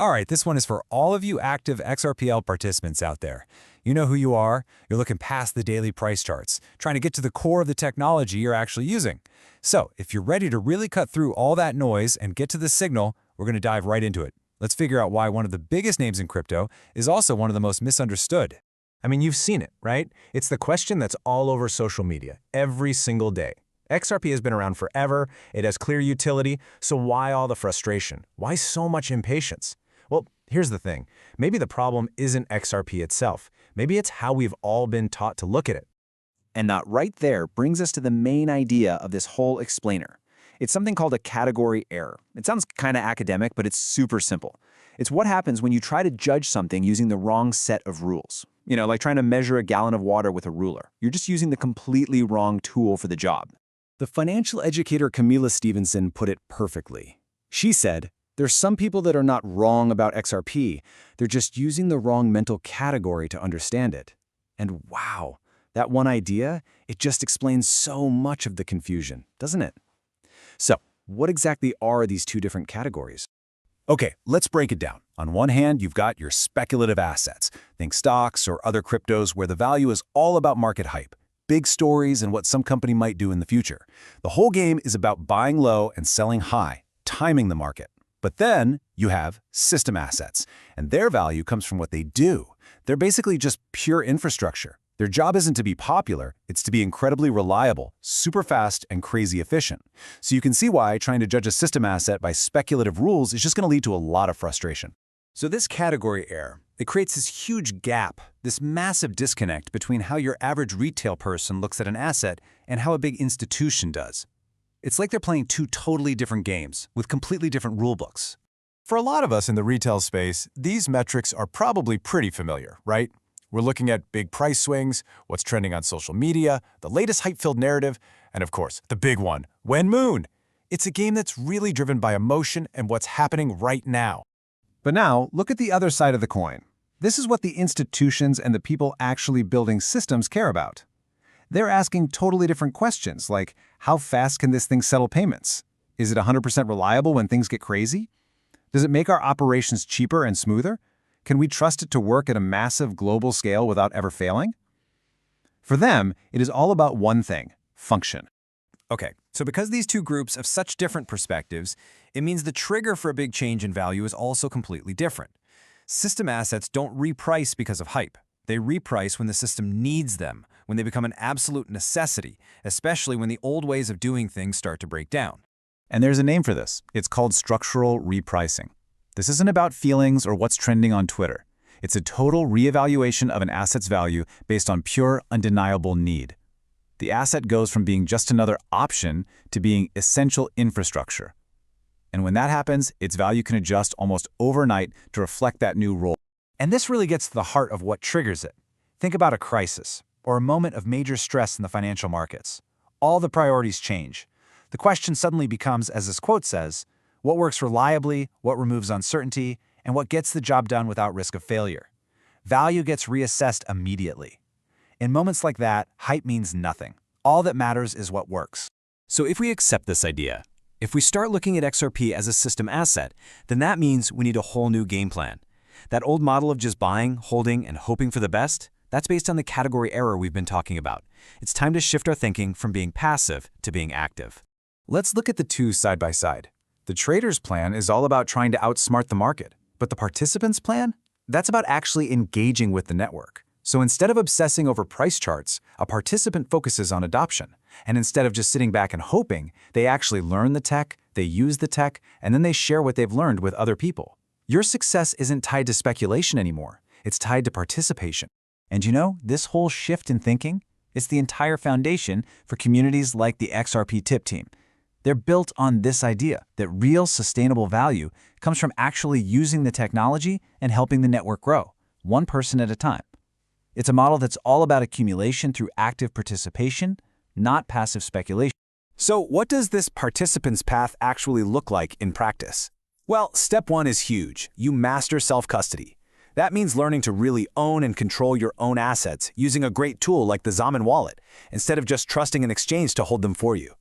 All right, this one is for all of you active XRPL participants out there. You know who you are. You're looking past the daily price charts, trying to get to the core of the technology you're actually using. So, if you're ready to really cut through all that noise and get to the signal, we're going to dive right into it. Let's figure out why one of the biggest names in crypto is also one of the most misunderstood. I mean, you've seen it, right? It's the question that's all over social media every single day. XRP has been around forever, it has clear utility, so why all the frustration? Why so much impatience? Well, here's the thing. Maybe the problem isn't XRP itself. Maybe it's how we've all been taught to look at it. And that right there brings us to the main idea of this whole explainer. It's something called a category error. It sounds kind of academic, but it's super simple. It's what happens when you try to judge something using the wrong set of rules. You know, like trying to measure a gallon of water with a ruler. You're just using the completely wrong tool for the job. The financial educator Camila Stevenson put it perfectly. She said, "There's some people that are not wrong about XRP, they're just using the wrong mental category to understand it." And wow, that one idea, it just explains so much of the confusion, doesn't it? So, what exactly are these two different categories? Okay, let's break it down. On one hand, you've got your speculative assets. Think stocks or other cryptos where the value is all about market hype, big stories and what some company might do in the future. The whole game is about buying low and selling high, timing the market. But then you have system assets, and their value comes from what they do. They're basically just pure infrastructure. Their job isn't to be popular, it's to be incredibly reliable, super fast, and crazy efficient. So you can see why trying to judge a system asset by speculative rules is just going to lead to a lot of frustration. So this category error, it creates this huge gap, this massive disconnect between how your average retail person looks at an asset and how a big institution does. It's like they're playing two totally different games with completely different rulebooks. For a lot of us in the retail space, these metrics are probably pretty familiar, right? We're looking at big price swings, what's trending on social media, the latest hype-filled narrative, and of course, the big one, when moon. It's a game that's really driven by emotion and what's happening right now. But now, look at the other side of the coin. This is what the institutions and the people actually building systems care about. They're asking totally different questions, like, how fast can this thing settle payments? Is it 100% reliable when things get crazy? Does it make our operations cheaper and smoother? Can we trust it to work at a massive global scale without ever failing? For them, it is all about one thing: function. Okay, so because these two groups have such different perspectives, it means the trigger for a big change in value is also completely different. System assets don't reprice because of hype. They reprice when the system needs them, when they become an absolute necessity, especially when the old ways of doing things start to break down. And there's a name for this. It's called structural repricing. This isn't about feelings or what's trending on Twitter. It's a total reevaluation of an asset's value based on pure, undeniable need. The asset goes from being just another option to being essential infrastructure. And when that happens, its value can adjust almost overnight to reflect that new role. And this really gets to the heart of what triggers it. Think about a crisis or a moment of major stress in the financial markets. All the priorities change. The question suddenly becomes, as this quote says, what works reliably, what removes uncertainty, and what gets the job done without risk of failure. Value gets reassessed immediately. In moments like that, hype means nothing. All that matters is what works. So if we accept this idea, if we start looking at XRP as a system asset, then that means we need a whole new game plan. That old model of just buying, holding, and hoping for the best, that's based on the category error we've been talking about. It's time to shift our thinking from being passive to being active. Let's look at the two side by side. The trader's plan is all about trying to outsmart the market, but the participant's plan? That's about actually engaging with the network. So instead of obsessing over price charts, a participant focuses on adoption. And instead of just sitting back and hoping, they actually learn the tech, they use the tech, and then they share what they've learned with other people. Your success isn't tied to speculation anymore. It's tied to participation. And you know, this whole shift in thinking, it's the entire foundation for communities like the XRP Tip Team. They're built on this idea that real sustainable value comes from actually using the technology and helping the network grow, one person at a time. It's a model that's all about accumulation through active participation, not passive speculation. So what does this participant's path actually look like in practice? Well, step one is huge. You master self-custody. That means learning to really own and control your own assets using a great tool like the Xaman Wallet, instead of just trusting an exchange to hold them for you.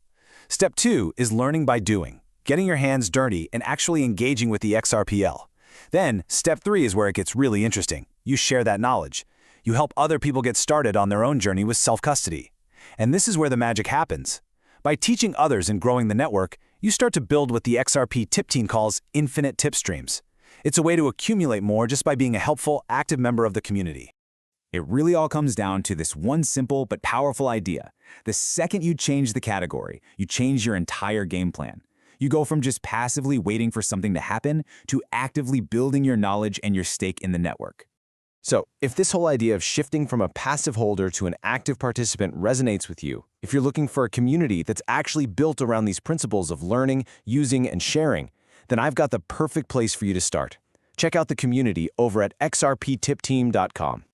Step two is learning by doing, getting your hands dirty and actually engaging with the XRPL. Then, step 3 is where it gets really interesting. You share that knowledge. You help other people get started on their own journey with self-custody. And this is where the magic happens. By teaching others and growing the network, you start to build what the XRP Tip Team calls infinite tip streams. It's a way to accumulate more just by being a helpful, active member of the community. It really all comes down to this one simple but powerful idea. The second you change the category, you change your entire game plan. You go from just passively waiting for something to happen to actively building your knowledge and your stake in the network. So, if this whole idea of shifting from a passive holder to an active participant resonates with you, if you're looking for a community that's actually built around these principles of learning, using, and sharing, then I've got the perfect place for you to start. Check out the community over at xrptipteam.com.